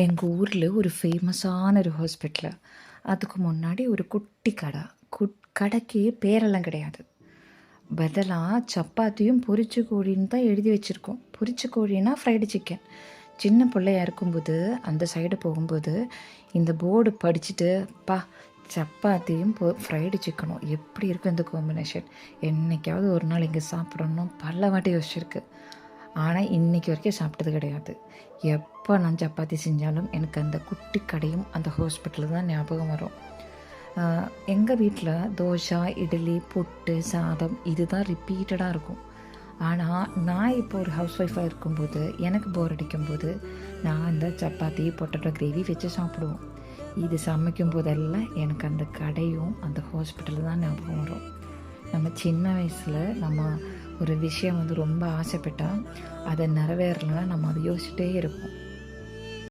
எங்கள் ஊரில் ஒரு ஃபேமஸான ஒரு ஹாஸ்பிட்டலு. அதுக்கு முன்னாடி ஒரு குட்டி கடை. கடைக்கு பேரெல்லாம் கிடையாது. பதிலாக சப்பாத்தியும் பொரிச்ச கோழின்னு தான் எழுதி வச்சுருக்கோம். பொரிச்ச கோழின்னா ஃப்ரைடு சிக்கன். சின்ன பிள்ளையா இருக்கும்போது அந்த சைடு போகும்போது இந்த போர்டு படிச்சுட்டு சப்பாத்தியும் ஃப்ரைடு சிக்கனும் எப்படி இருக்கும் இந்த காம்பினேஷன், என்றைக்காவது ஒரு நாள் இங்கே சாப்பிடணும் பல வாட்டி யோசிச்சிருக்கு. ஆனால் இன்றைக்கி வரைக்கும் சாப்பிட்டது கிடையாது. எப்போ நான் சப்பாத்தி செஞ்சாலும் எனக்கு அந்த குட்டி கடையும் அந்த ஹாஸ்பிட்டலு தான் ஞாபகம் வரும். எங்கள் வீட்டில் தோசை, இட்லி, புட்டு, சாதம் இது தான் ரிப்பீட்டடாக இருக்கும். ஆனால் நான் இப்போ ஒரு ஹவுஸ் ஒய்ஃபாக இருக்கும்போது எனக்கு போர் அடிக்கும்போது நான் இந்த சப்பாத்தி, பொட்டேட்டோ கிரேவி வச்சு சாப்பிடுவோம். இது சமைக்கும் போதெல்லாம் எனக்கு அந்த கடையும் அந்த ஹாஸ்பிட்டலு தான் ஞாபகம் வரும். நம்ம சின்ன வயசில் நம்ம ஒரு விஷயம் ரொம்ப ஆசைப்பட்டால் அதை நிறைவேறலைன்னா நம்ம அதை யோசிச்சுட்டே இருப்போம்.